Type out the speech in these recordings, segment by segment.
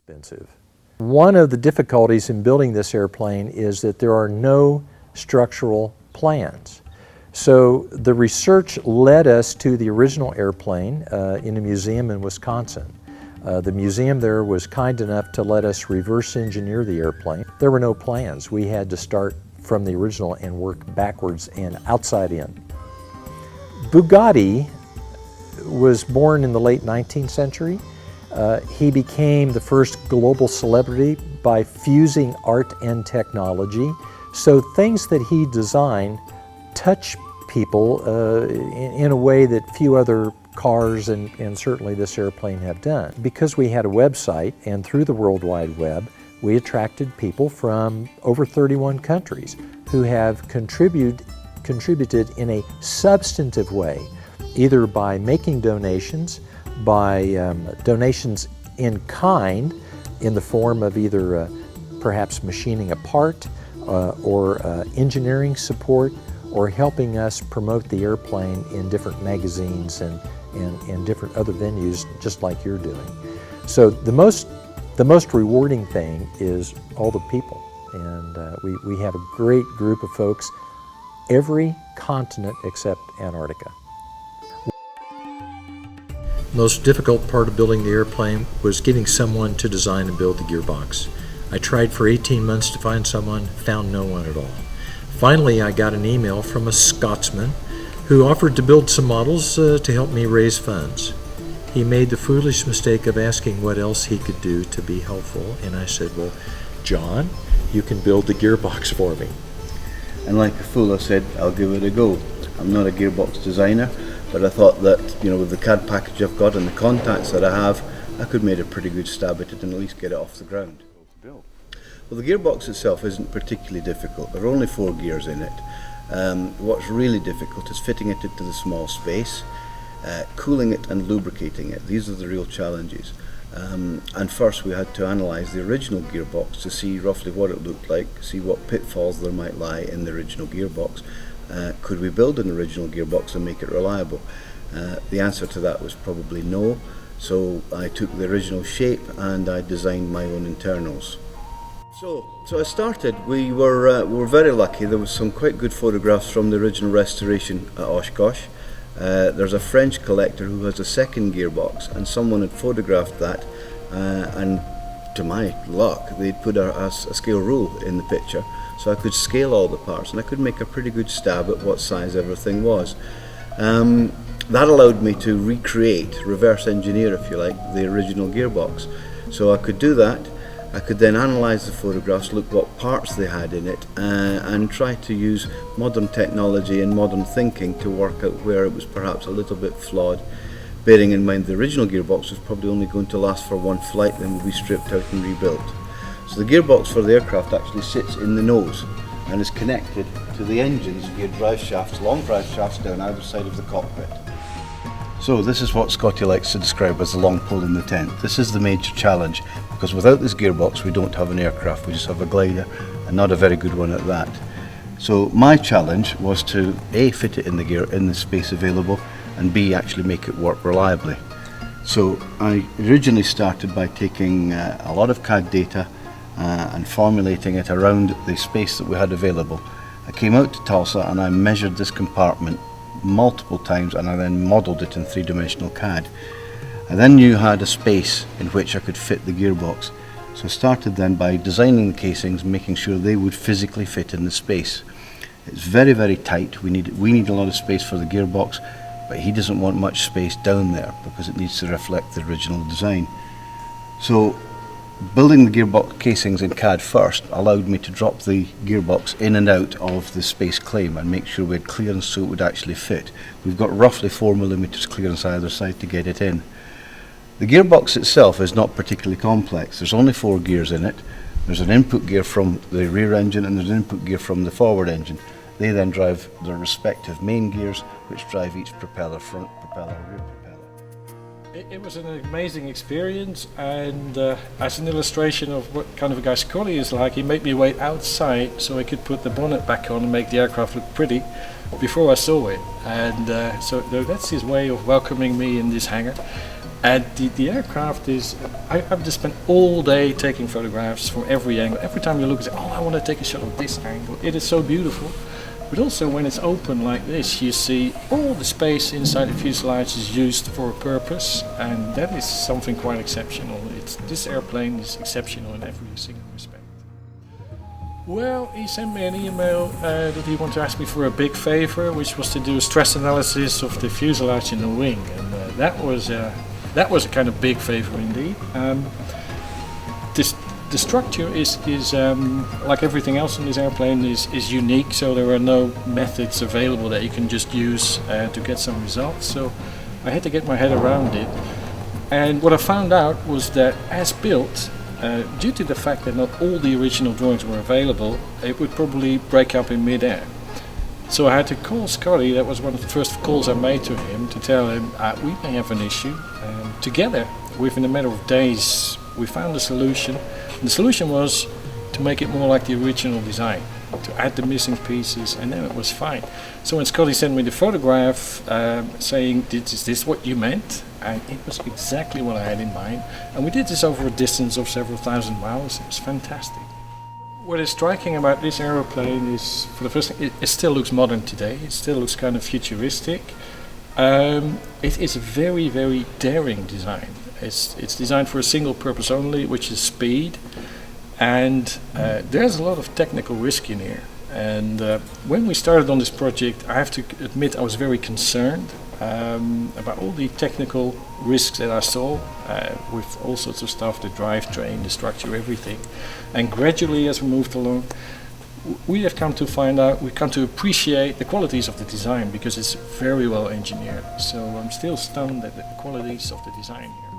expensive. One of the difficulties in building this airplane is that there are no structural plans. So the research led us to the original airplane in a museum in Wisconsin. The museum there was kind enough to let us reverse engineer the airplane. There were no plans. We had to start from the original and work backwards and outside in. Bugatti was born in the late 19th century. He became the first global celebrity by fusing art and technology. So things that he designed touch people in a way that few other cars and certainly this airplane have done. Because we had a website and through the World Wide Web, we attracted people from over 31 countries who have contributed in a substantive way, either by making donations, by donations in kind in the form of either perhaps machining a part or engineering support, or helping us promote the airplane in different magazines and different other venues, just like you're doing. So the most rewarding thing is all the people, and we have a great group of folks, every continent except Antarctica. The most difficult part of building the airplane was getting someone to design and build the gearbox. I tried for 18 months to find someone, found no one at all. Finally, I got an email from a Scotsman who offered to build some models to help me raise funds. He made the foolish mistake of asking what else he could do to be helpful, and I said, well, John, you can build the gearbox for me. And like a fool, I said, I'll give it a go. I'm not a gearbox designer, but I thought that, with the CAD package I've got and the contacts that I have, I could make a pretty good stab at it and at least get it off the ground. Well, the gearbox itself isn't particularly difficult. There are only 4 gears in it. What's really difficult is fitting it into the small space, cooling it and lubricating it. These are the real challenges. And first we had to analyse the original gearbox to see roughly what it looked like, see what pitfalls there might lie in the original gearbox. Could we build an original gearbox and make it reliable? The answer to that was probably no. So I took the original shape and I designed my own internals. So I started, we were very lucky. There was some quite good photographs from the original restoration at Oshkosh. There's a French collector who has a second gearbox, and someone had photographed that, and to my luck they'd put a scale rule in the picture, so I could scale all the parts and I could make a pretty good stab at what size everything was. That allowed me to recreate, reverse engineer if you like, the original gearbox. So I could do that. I could then analyse the photographs, look what parts they had in it, and try to use modern technology and modern thinking to work out where it was perhaps a little bit flawed, bearing in mind the original gearbox was probably only going to last for one flight, then will be stripped out and rebuilt. So the gearbox for the aircraft actually sits in the nose and is connected to the engines via drive shafts, long drive shafts down either side of the cockpit. So this is what Scotty likes to describe as the long pole in the tent. This is the major challenge, because without this gearbox we don't have an aircraft, we just have a glider, and not a very good one at that. So my challenge was to A, fit it in the space available, and B, actually make it work reliably. So I originally started by taking a lot of CAD data and formulating it around the space that we had available. I came out to Tulsa and I measured this compartment multiple times, and I then modelled it in 3-dimensional CAD. I then knew I had a space in which I could fit the gearbox. So I started then by designing the casings, making sure they would physically fit in the space. It's very, very tight. We need a lot of space for the gearbox, but he doesn't want much space down there because it needs to reflect the original design. So building the gearbox casings in CAD first allowed me to drop the gearbox in and out of the space claim and make sure we had clearance so it would actually fit. We've got roughly 4mm clearance either side to get it in. The gearbox itself is not particularly complex. There's only 4 gears in it. There's an input gear from the rear engine and there's an input gear from the forward engine. They then drive their respective main gears, which drive each propeller, front propeller, rear propeller. It was an amazing experience, and as an illustration of what kind of a guy Scotty is like, he made me wait outside so I could put the bonnet back on and make the aircraft look pretty before I saw it. And so that's his way of welcoming me in this hangar. And the aircraft is, I've just spent all day taking photographs from every angle. Every time you look, you say, oh, I want to take a shot of this angle. It is so beautiful. But also when it's open like this, you see all the space inside the fuselage is used for a purpose, and that is something quite exceptional. This airplane is exceptional in every single respect. Well, he sent me an email that he wanted to ask me for a big favor, which was to do a stress analysis of the fuselage and the wing, and that was a kind of big favor indeed. The structure is like everything else in this airplane is unique, so there are no methods available that you can just use to get some results. So I had to get my head around it, and what I found out was that as built, due to the fact that not all the original drawings were available, it would probably break up in mid-air. So I had to call Scotty. That was one of the first calls I made to him, to tell him we may have an issue. Together, within a matter of days, we found a solution. And the solution was to make it more like the original design, to add the missing pieces, and then it was fine. So when Scotty sent me the photograph saying, is this what you meant? And it was exactly what I had in mind. And we did this over a distance of several thousand miles. It was fantastic. What is striking about this aeroplane is, for the first thing, it still looks modern today. It still looks kind of futuristic. It is a very, very daring design. It's designed for a single purpose only, which is speed. And there's a lot of technical risk in here. And when we started on this project, I have to admit I was very concerned about all the technical risks that I saw with all sorts of stuff, the drivetrain, the structure, everything. And gradually, as we moved along, we have come to find out, we've come to appreciate the qualities of the design, because it's very well engineered. So I'm still stunned at the qualities of the design here.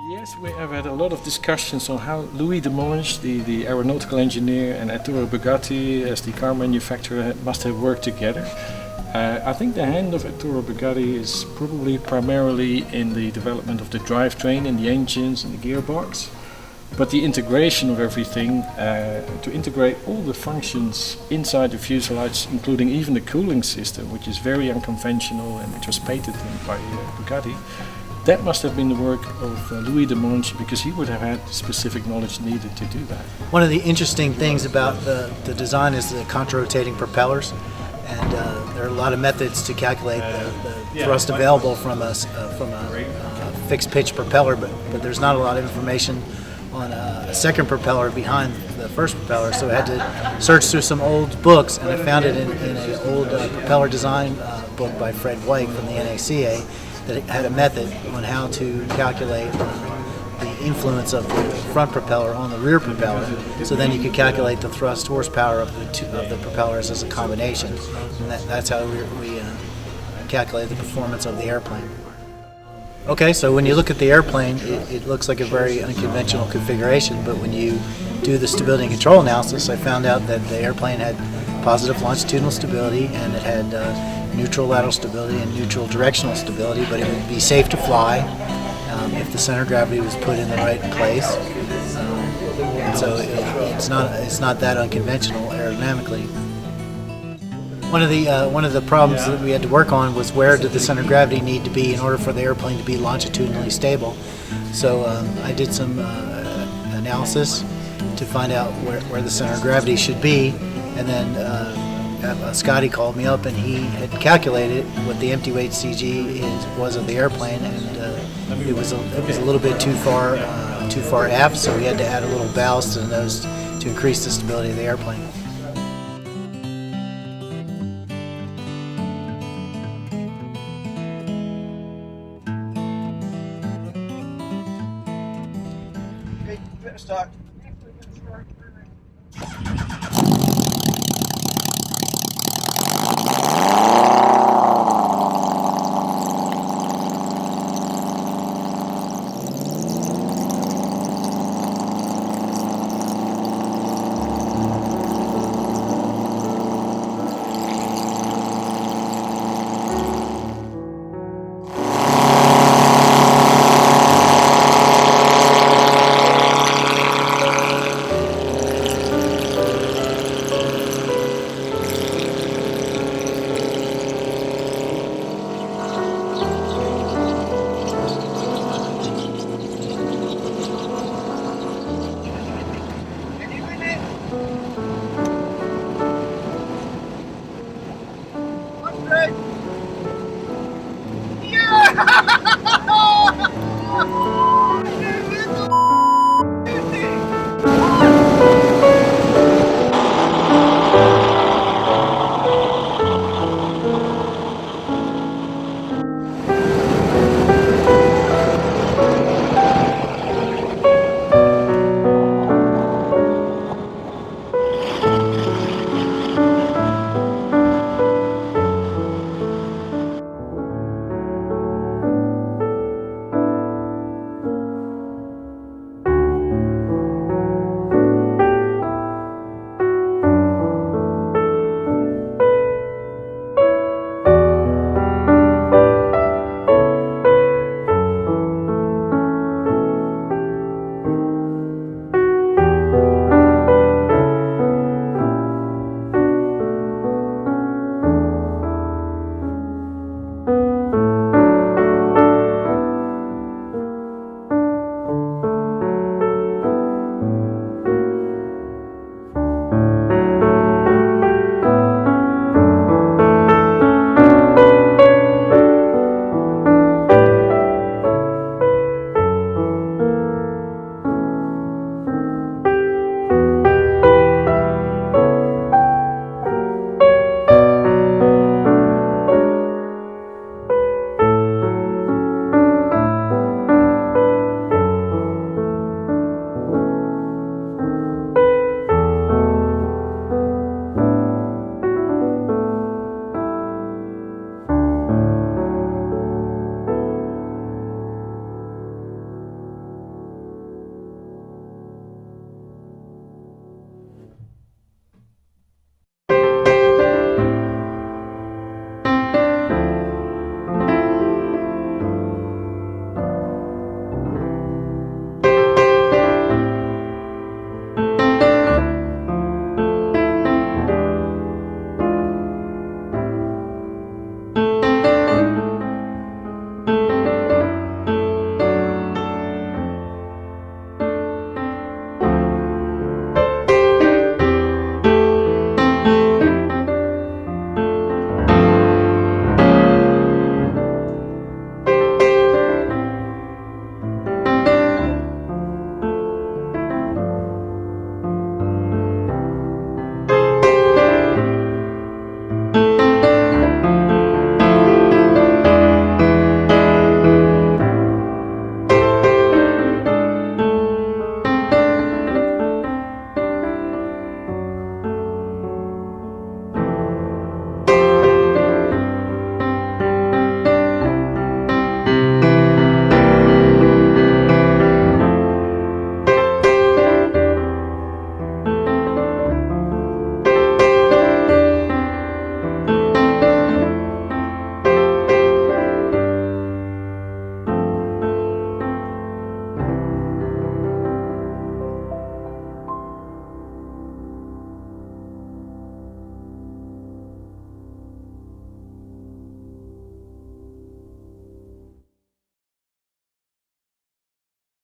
Yes, we have had a lot of discussions on how Louis Demonge, the aeronautical engineer, and Arturo Bugatti as the car manufacturer must have worked together. I think the hand of Arturo Bugatti is probably primarily in the development of the drivetrain and the engines and the gearbox, but the integration of everything, to integrate all the functions inside the fuselage, including even the cooling system, which is very unconventional and which was patented by Bugatti, that must have been the work of Louis Demonge, because he would have had specific knowledge needed to do that. One of the interesting things about the design is the contra-rotating propellers, and there are a lot of methods to calculate the thrust available from a fixed pitch propeller, but there's not a lot of information on a second propeller behind the first propeller, so I had to search through some old books, and I found it in an old propeller design book by Fred White from the NACA, that it had a method on how to calculate the influence of the front propeller on the rear propeller, so then you could calculate the thrust horsepower of the propellers as a combination, and that's how we calculate the performance of the airplane. Okay, so when you look at the airplane, it looks like a very unconventional configuration, but when you do the stability and control analysis, I found out that the airplane had positive longitudinal stability, and it had neutral lateral stability and neutral directional stability, but it would be safe to fly if the center of gravity was put in the right place. And so it's not that unconventional aerodynamically. One of the problems that we had to work on was, where did the center of gravity need to be in order for the airplane to be longitudinally stable. So I did some analysis to find out where the center of gravity should be, and then Scotty called me up, and he had calculated what the empty weight CG was of the airplane, and it was a little bit too far aft, so we had to add a little ballast to the nose to increase the stability of the airplane. Okay, better start.